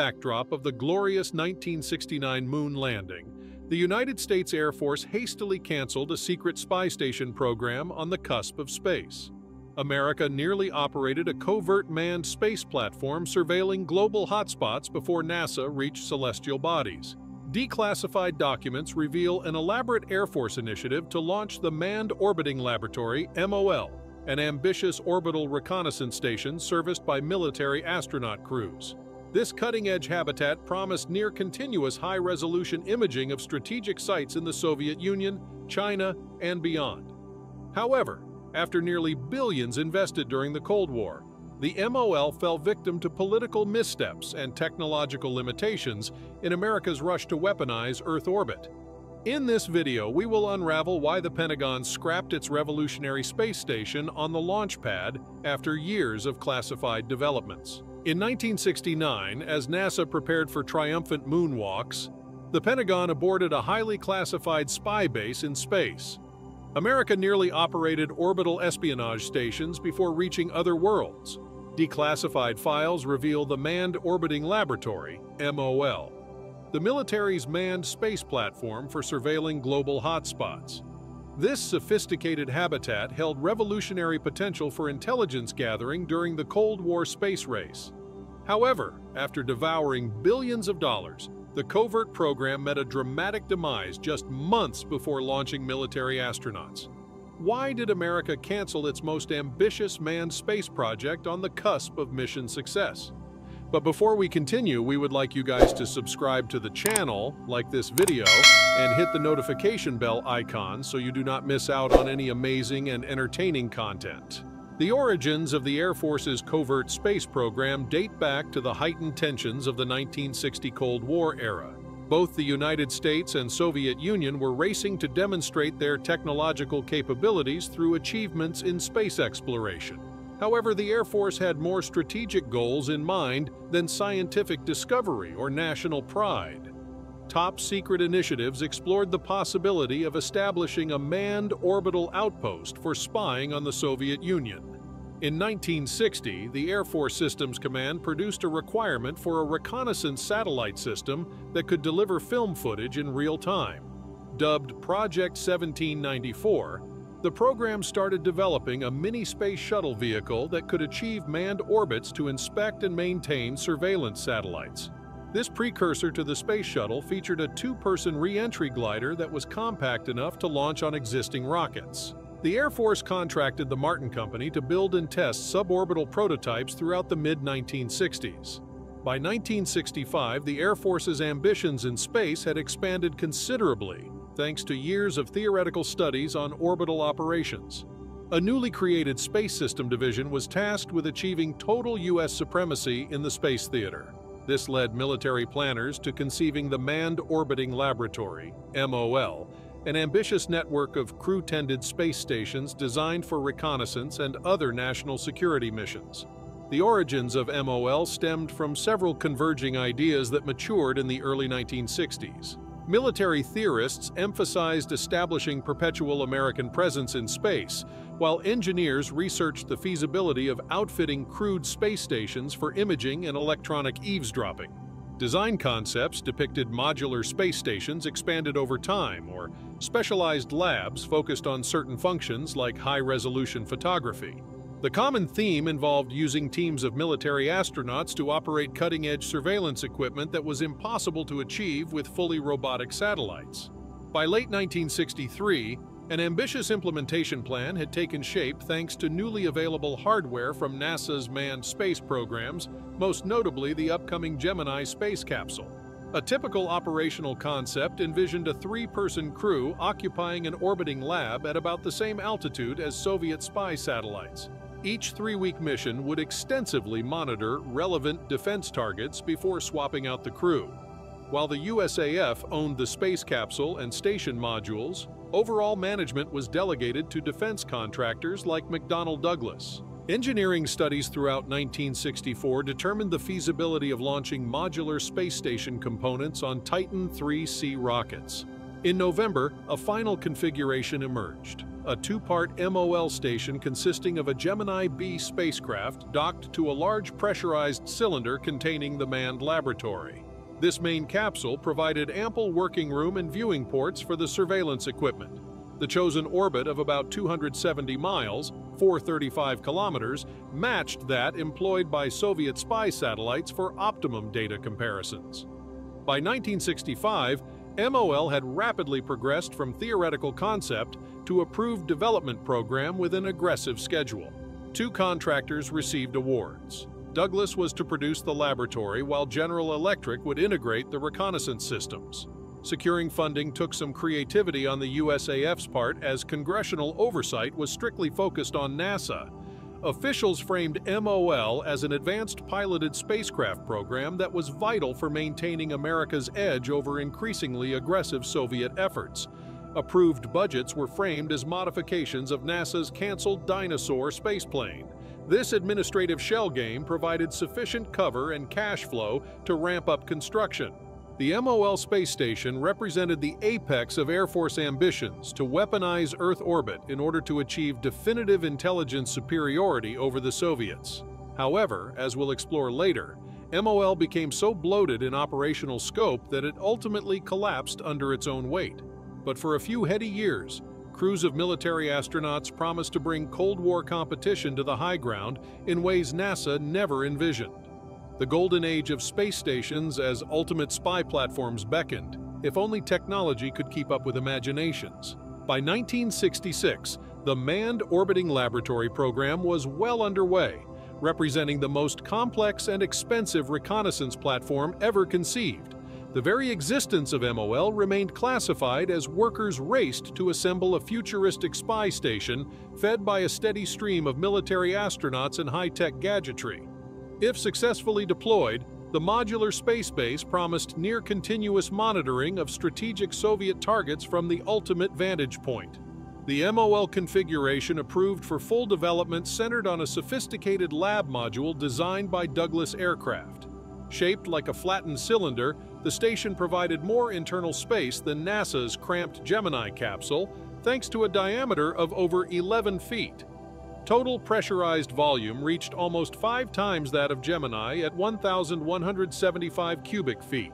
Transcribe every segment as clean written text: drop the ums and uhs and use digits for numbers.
backdrop of the glorious 1969 moon landing, the United States Air Force hastily canceled a secret spy station program on the cusp of space. America nearly operated a covert manned space platform surveilling global hotspots before NASA reached celestial bodies. Declassified documents reveal an elaborate Air Force initiative to launch the Manned Orbiting Laboratory, MOL, an ambitious orbital reconnaissance station serviced by military astronaut crews. This cutting-edge habitat promised near-continuous high-resolution imaging of strategic sites in the Soviet Union, China, and beyond. However, after nearly billions invested during the Cold War, the MOL fell victim to political missteps and technological limitations in America's rush to weaponize Earth orbit. In this video, we will unravel why the Pentagon scrapped its revolutionary space station on the launch pad after years of classified developments. In 1969, as NASA prepared for triumphant moonwalks, the Pentagon aborted a highly classified spy base in space. America nearly operated orbital espionage stations before reaching other worlds. Declassified files reveal the Manned Orbiting Laboratory, MOL, the military's manned space platform for surveilling global hotspots. This sophisticated habitat held revolutionary potential for intelligence gathering during the Cold War space race. However, after devouring billions of dollars, the covert program met a dramatic demise just months before launching military astronauts. Why did America cancel its most ambitious manned space project on the cusp of mission success? But before we continue, we would like you guys to subscribe to the channel, like this video, and hit the notification bell icon so you do not miss out on any amazing and entertaining content. The origins of the Air Force's covert space program date back to the heightened tensions of the 1960 Cold War era. Both the United States and Soviet Union were racing to demonstrate their technological capabilities through achievements in space exploration. However, the Air Force had more strategic goals in mind than scientific discovery or national pride. Top-secret initiatives explored the possibility of establishing a manned orbital outpost for spying on the Soviet Union. In 1960, the Air Force Systems Command produced a requirement for a reconnaissance satellite system that could deliver film footage in real time. Dubbed Project 1794, the program started developing a mini-space shuttle vehicle that could achieve manned orbits to inspect and maintain surveillance satellites. This precursor to the space shuttle featured a two-person re-entry glider that was compact enough to launch on existing rockets. The Air Force contracted the Martin Company to build and test suborbital prototypes throughout the mid-1960s. By 1965, the Air Force's ambitions in space had expanded considerably, thanks to years of theoretical studies on orbital operations. A newly created Space System Division was tasked with achieving total U.S. supremacy in the space theater. This led military planners to conceiving the Manned Orbiting Laboratory, MOL, an ambitious network of crew-tended space stations designed for reconnaissance and other national security missions. The origins of MOL stemmed from several converging ideas that matured in the early 1960s. Military theorists emphasized establishing perpetual American presence in space, while engineers researched the feasibility of outfitting crewed space stations for imaging and electronic eavesdropping. Design concepts depicted modular space stations expanded over time, or specialized labs focused on certain functions like high-resolution photography. The common theme involved using teams of military astronauts to operate cutting-edge surveillance equipment that was impossible to achieve with fully robotic satellites. By late 1963, an ambitious implementation plan had taken shape thanks to newly available hardware from NASA's manned space programs, most notably the upcoming Gemini space capsule. A typical operational concept envisioned a three-person crew occupying an orbiting lab at about the same altitude as Soviet spy satellites. Each three-week mission would extensively monitor relevant defense targets before swapping out the crew. While the USAF owned the space capsule and station modules, overall management was delegated to defense contractors like McDonnell Douglas. Engineering studies throughout 1964 determined the feasibility of launching modular space station components on Titan IIIC rockets. In November, a final configuration emerged. a two-part MOL station consisting of a Gemini B spacecraft docked to a large pressurized cylinder containing the manned laboratory. This main capsule provided ample working room and viewing ports for the surveillance equipment. The chosen orbit of about 270 miles, 435 kilometers, matched that employed by Soviet spy satellites for optimum data comparisons. By 1965, MOL had rapidly progressed from theoretical concept to approved development program with an aggressive schedule. 2 contractors received awards. Douglas was to produce the laboratory while General Electric would integrate the reconnaissance systems. Securing funding took some creativity on the USAF's part as congressional oversight was strictly focused on NASA. Officials framed MOL as an advanced piloted spacecraft program that was vital for maintaining America's edge over increasingly aggressive Soviet efforts. Approved budgets were framed as modifications of NASA's canceled Dinosaur spaceplane. This administrative shell game provided sufficient cover and cash flow to ramp up construction. The MOL space station represented the apex of Air Force ambitions to weaponize Earth orbit in order to achieve definitive intelligence superiority over the Soviets. However, as we'll explore later, MOL became so bloated in operational scope that it ultimately collapsed under its own weight. But for a few heady years, crews of military astronauts promised to bring Cold War competition to the high ground in ways NASA never envisioned. The golden age of space stations as ultimate spy platforms beckoned, if only technology could keep up with imaginations. By 1966, the Manned Orbiting Laboratory program was well underway, representing the most complex and expensive reconnaissance platform ever conceived. The very existence of MOL remained classified as workers raced to assemble a futuristic spy station fed by a steady stream of military astronauts and high-tech gadgetry. If successfully deployed, the modular space base promised near-continuous monitoring of strategic Soviet targets from the ultimate vantage point. The MOL configuration approved for full development centered on a sophisticated lab module designed by Douglas Aircraft. Shaped like a flattened cylinder, the station provided more internal space than NASA's cramped Gemini capsule, thanks to a diameter of over 11 feet. Total pressurized volume reached almost 5 times that of Gemini at 1,175 cubic feet.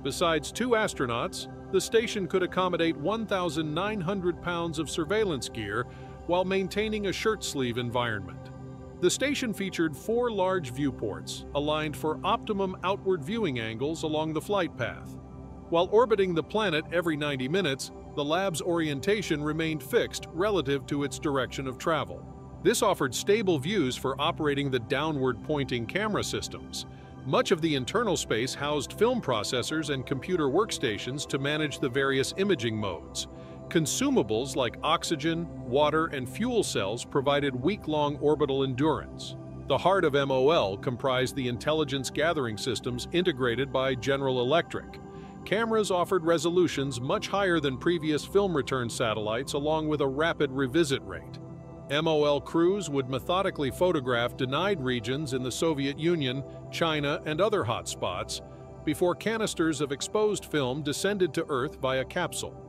Besides 2 astronauts, the station could accommodate 1,900 pounds of surveillance gear while maintaining a shirt-sleeve environment. The station featured 4 large viewports, aligned for optimum outward viewing angles along the flight path. While orbiting the planet every 90 minutes, the lab's orientation remained fixed relative to its direction of travel. This offered stable views for operating the downward-pointing camera systems. Much of the internal space housed film processors and computer workstations to manage the various imaging modes. Consumables like oxygen, water, and fuel cells provided week-long orbital endurance. The heart of MOL comprised the intelligence gathering systems integrated by General Electric. Cameras offered resolutions much higher than previous film return satellites, along with a rapid revisit rate. MOL crews would methodically photograph denied regions in the Soviet Union, China, and other hotspots before canisters of exposed film descended to Earth via capsule.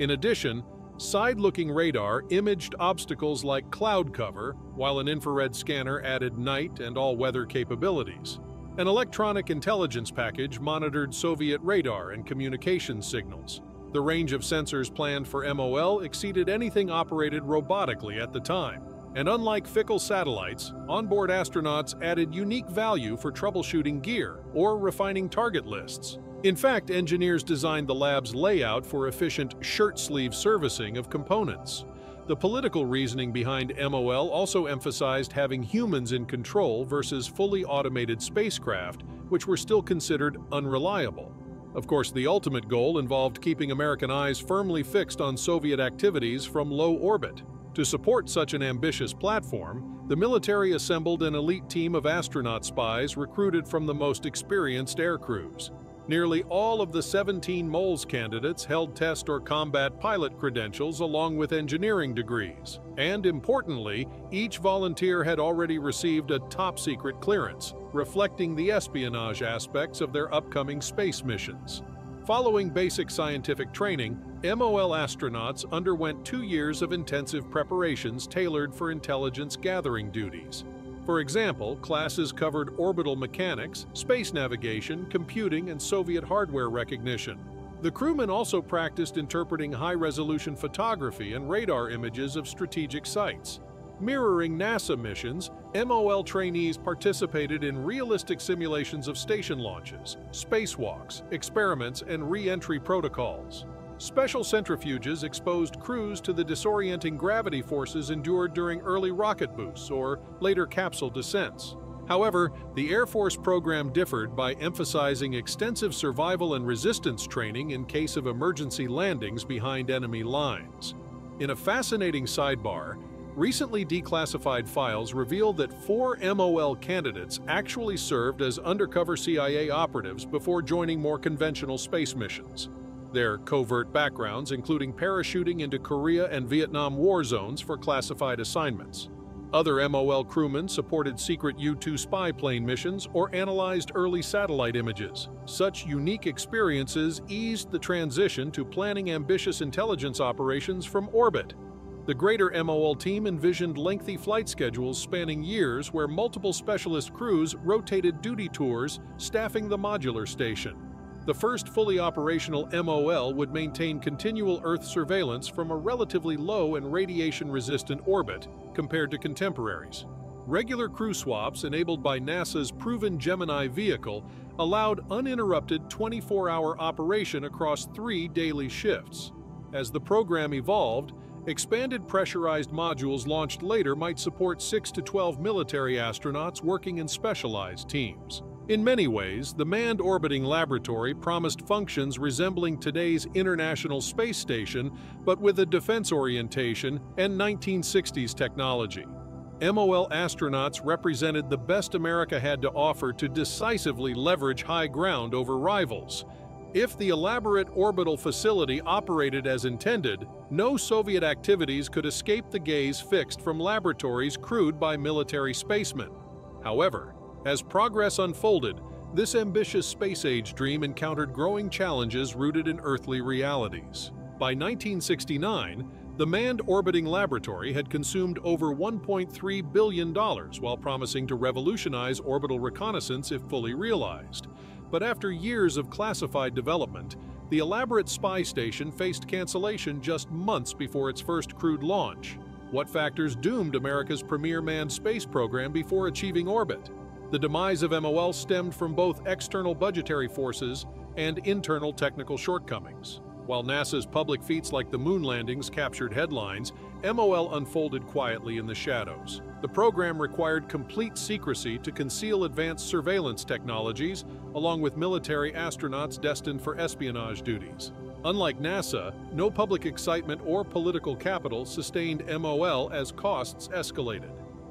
In addition, side-looking radar imaged obstacles like cloud cover, while an infrared scanner added night and all-weather capabilities. An electronic intelligence package monitored Soviet radar and communications signals. The range of sensors planned for MOL exceeded anything operated robotically at the time. And unlike fickle satellites, onboard astronauts added unique value for troubleshooting gear or refining target lists. In fact, engineers designed the lab's layout for efficient shirt-sleeve servicing of components. The political reasoning behind MOL also emphasized having humans in control versus fully automated spacecraft, which were still considered unreliable. Of course, the ultimate goal involved keeping American eyes firmly fixed on Soviet activities from low orbit. To support such an ambitious platform, the military assembled an elite team of astronaut spies recruited from the most experienced air crews. Nearly all of the 17 MOLS candidates held test or combat pilot credentials along with engineering degrees. And importantly, each volunteer had already received a top-secret clearance, reflecting the espionage aspects of their upcoming space missions. Following basic scientific training, MOL astronauts underwent 2 years of intensive preparations tailored for intelligence gathering duties. For example, classes covered orbital mechanics, space navigation, computing, and Soviet hardware recognition. The crewmen also practiced interpreting high-resolution photography and radar images of strategic sites. Mirroring NASA missions, MOL trainees participated in realistic simulations of station launches, spacewalks, experiments, and re-entry protocols. Special centrifuges exposed crews to the disorienting gravity forces endured during early rocket boosts or later capsule descents. However, the Air Force program differed by emphasizing extensive survival and resistance training in case of emergency landings behind enemy lines. In a fascinating sidebar, recently declassified files reveal that 4 MOL candidates actually served as undercover CIA operatives before joining more conventional space missions. Their covert backgrounds including parachuting into Korea and Vietnam war zones for classified assignments. Other MOL crewmen supported secret U-2 spy plane missions or analyzed early satellite images. Such unique experiences eased the transition to planning ambitious intelligence operations from orbit. The greater MOL team envisioned lengthy flight schedules spanning years where multiple specialist crews rotated duty tours, staffing the modular station. The first fully operational MOL would maintain continual Earth surveillance from a relatively low and radiation-resistant orbit compared to contemporaries. Regular crew swaps enabled by NASA's proven Gemini vehicle allowed uninterrupted 24-hour operation across 3 daily shifts. As the program evolved, expanded pressurized modules launched later might support 6 to 12 military astronauts working in specialized teams. In many ways, the manned orbiting laboratory promised functions resembling today's International Space Station, but with a defense orientation and 1960s technology. MOL astronauts represented the best America had to offer to decisively leverage high ground over rivals. If the elaborate orbital facility operated as intended, no Soviet activities could escape the gaze fixed from laboratories crewed by military spacemen. However, as progress unfolded, this ambitious space-age dream encountered growing challenges rooted in earthly realities. By 1969, the manned orbiting laboratory had consumed over $1.3 billion while promising to revolutionize orbital reconnaissance if fully realized. But after years of classified development, the elaborate spy station faced cancellation just months before its first crewed launch. What factors doomed America's premier manned space program before achieving orbit? The demise of MOL stemmed from both external budgetary forces and internal technical shortcomings. While NASA's public feats like the moon landings captured headlines, MOL unfolded quietly in the shadows. The program required complete secrecy to conceal advanced surveillance technologies, along with military astronauts destined for espionage duties. Unlike NASA, no public excitement or political capital sustained MOL as costs escalated.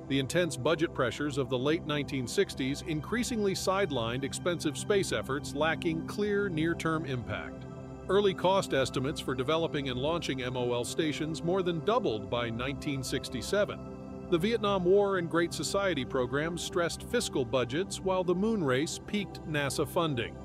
The intense budget pressures of the late 1960s increasingly sidelined expensive space efforts lacking clear near-term impact. Early cost estimates for developing and launching MOL stations more than doubled by 1967. The Vietnam War and Great Society programs stressed fiscal budgets while the moon race piqued NASA funding.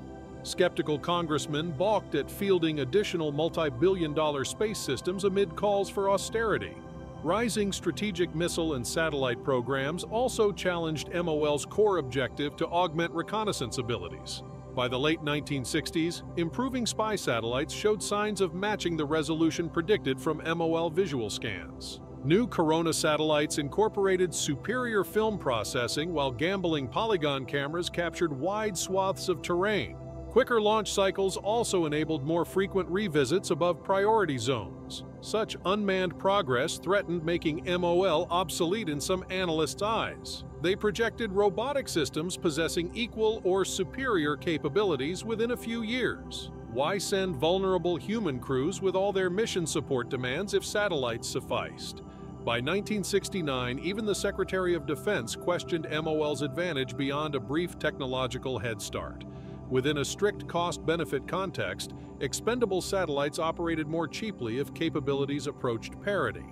Skeptical congressmen balked at fielding additional multi-billion-dollar space systems amid calls for austerity. Rising strategic missile and satellite programs also challenged MOL's core objective to augment reconnaissance abilities. By the late 1960s, improving spy satellites showed signs of matching the resolution predicted from MOL visual scans. New Corona satellites incorporated superior film processing while gambling polygon cameras captured wide swaths of terrain. Quicker launch cycles also enabled more frequent revisits above priority zones. Such unmanned progress threatened making MOL obsolete in some analysts' eyes. They projected robotic systems possessing equal or superior capabilities within a few years. Why send vulnerable human crews with all their mission support demands if satellites sufficed? By 1969, even the Secretary of Defense questioned MOL's advantage beyond a brief technological head start. Within a strict cost-benefit context, expendable satellites operated more cheaply if capabilities approached parity.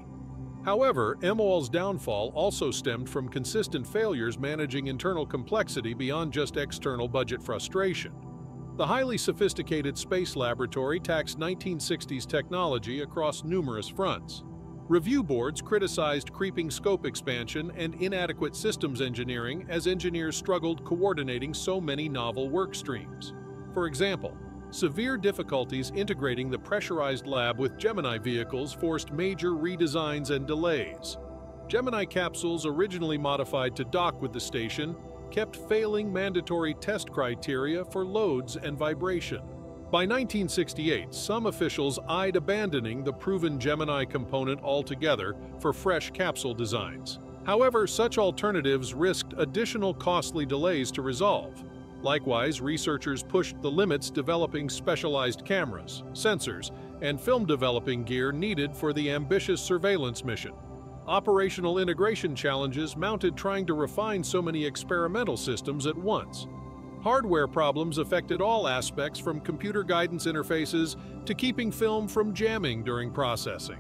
However, MOL's downfall also stemmed from consistent failures managing internal complexity beyond just external budget frustration. The highly sophisticated space laboratory taxed 1960s technology across numerous fronts. Review boards criticized creeping scope expansion and inadequate systems engineering as engineers struggled coordinating so many novel work streams. For example, severe difficulties integrating the pressurized lab with Gemini vehicles forced major redesigns and delays. Gemini capsules, originally modified to dock with the station, kept failing mandatory test criteria for loads and vibration. By 1968, some officials eyed abandoning the proven Gemini component altogether for fresh capsule designs. However, such alternatives risked additional costly delays to resolve. Likewise, researchers pushed the limits, developing specialized cameras, sensors, and film developing gear needed for the ambitious surveillance mission. Operational integration challenges mounted trying to refine so many experimental systems at once. Hardware problems affected all aspects, from computer guidance interfaces to keeping film from jamming during processing.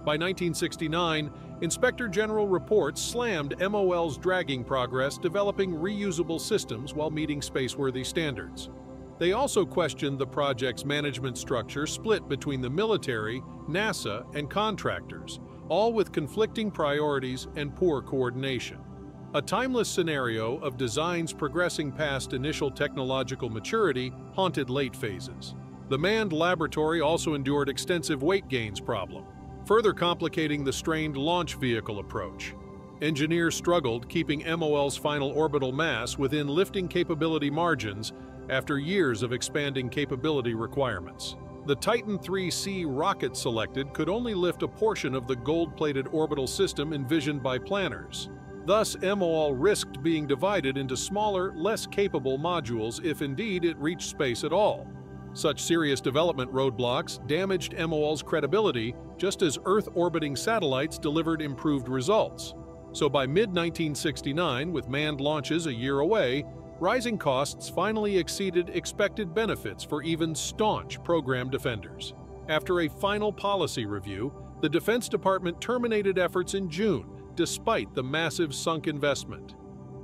By 1969, Inspector General reports slammed MOL's dragging progress developing reusable systems while meeting spaceworthy standards. They also questioned the project's management structure, split between the military, NASA, and contractors, all with conflicting priorities and poor coordination. A timeless scenario of designs progressing past initial technological maturity haunted late phases. The manned laboratory also endured extensive weight gains problem, further complicating the strained launch vehicle approach. Engineers struggled keeping MOL's final orbital mass within lifting capability margins after years of expanding capability requirements. The Titan IIIC rocket selected could only lift a portion of the gold-plated orbital system envisioned by planners. Thus, MOL risked being divided into smaller, less capable modules if indeed it reached space at all. Such serious development roadblocks damaged MOL's credibility, just as Earth-orbiting satellites delivered improved results. So by mid-1969, with manned launches a year away, rising costs finally exceeded expected benefits for even staunch program defenders. After a final policy review, the Defense Department terminated efforts in June, despite the massive sunk investment.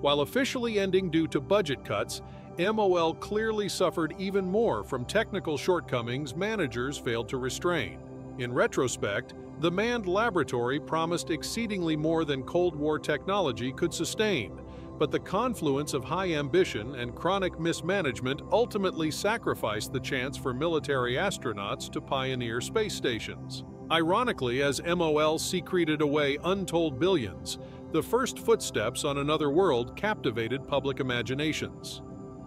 While officially ending due to budget cuts, MOL clearly suffered even more from technical shortcomings managers failed to restrain. In retrospect, the manned laboratory promised exceedingly more than Cold War technology could sustain, but the confluence of high ambition and chronic mismanagement ultimately sacrificed the chance for military astronauts to pioneer space stations. Ironically, as MOL secreted away untold billions, the first footsteps on another world captivated public imaginations.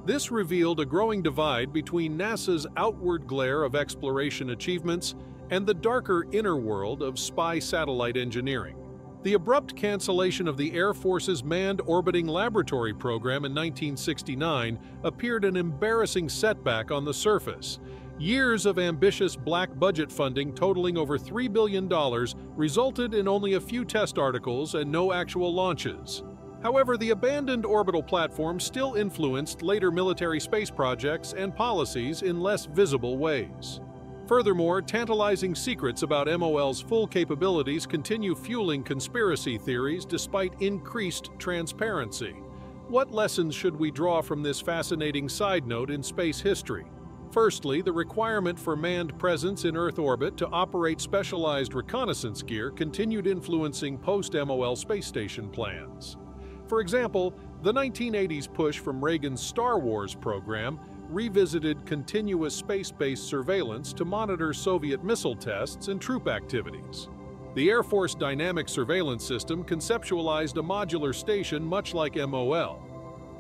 This revealed a growing divide between NASA's outward glare of exploration achievements and the darker inner world of spy satellite engineering. The abrupt cancellation of the Air Force's Manned Orbiting Laboratory program in 1969 appeared an embarrassing setback on the surface. Years of ambitious black budget funding totaling over $3 billion resulted in only a few test articles and no actual launches. However, the abandoned orbital platform still influenced later military space projects and policies in less visible ways. Furthermore, tantalizing secrets about MOL's full capabilities continue fueling conspiracy theories despite increased transparency. What lessons should we draw from this fascinating side note in space history? Firstly, the requirement for manned presence in Earth orbit to operate specialized reconnaissance gear continued influencing post-MOL space station plans. For example, the 1980s push from Reagan's Star Wars program revisited continuous space-based surveillance to monitor Soviet missile tests and troop activities. The Air Force Dynamic Surveillance System conceptualized a modular station much like MOL.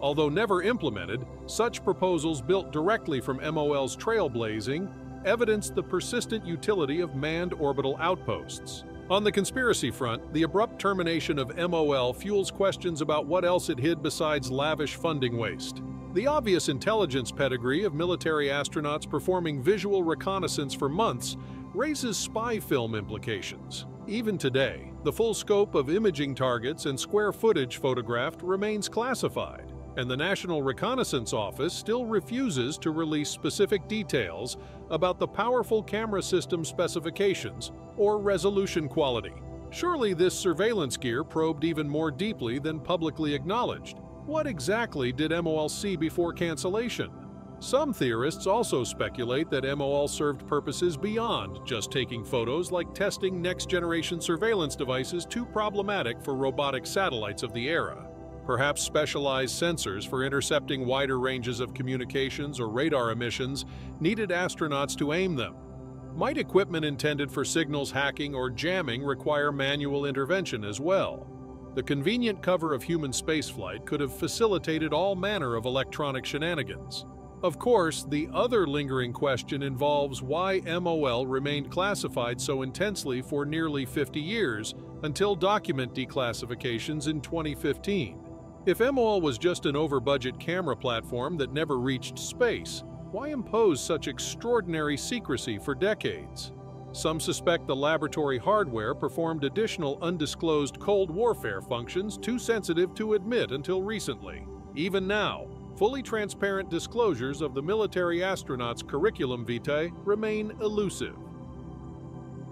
Although never implemented, such proposals built directly from MOL's trailblazing evidenced the persistent utility of manned orbital outposts. On the conspiracy front, the abrupt termination of MOL fuels questions about what else it hid besides lavish funding waste. The obvious intelligence pedigree of military astronauts performing visual reconnaissance for months raises spy film implications. Even today, the full scope of imaging targets and square footage photographed remains classified, and the National Reconnaissance Office still refuses to release specific details about the powerful camera system specifications or resolution quality. Surely this surveillance gear probed even more deeply than publicly acknowledged. What exactly did MOL see before cancellation? Some theorists also speculate that MOL served purposes beyond just taking photos, like testing next-generation surveillance devices too problematic for robotic satellites of the era. Perhaps specialized sensors for intercepting wider ranges of communications or radar emissions needed astronauts to aim them. Might equipment intended for signals hacking or jamming require manual intervention as well? The convenient cover of human spaceflight could have facilitated all manner of electronic shenanigans. Of course, the other lingering question involves why MOL remained classified so intensely for nearly 50 years until document declassifications in 2015. If MOL was just an over-budget camera platform that never reached space, why impose such extraordinary secrecy for decades? Some suspect the laboratory hardware performed additional undisclosed Cold Warfare functions too sensitive to admit until recently. Even now, fully transparent disclosures of the military astronauts' curriculum vitae remain elusive.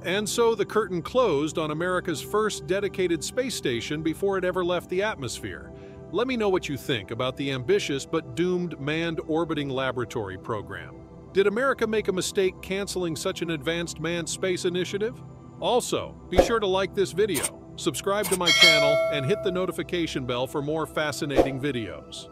And so the curtain closed on America's first dedicated space station before it ever left the atmosphere. Let me know what you think about the ambitious but doomed manned orbiting laboratory program. Did America make a mistake canceling such an advanced manned space initiative? Also, be sure to like this video, subscribe to my channel, and hit the notification bell for more fascinating videos.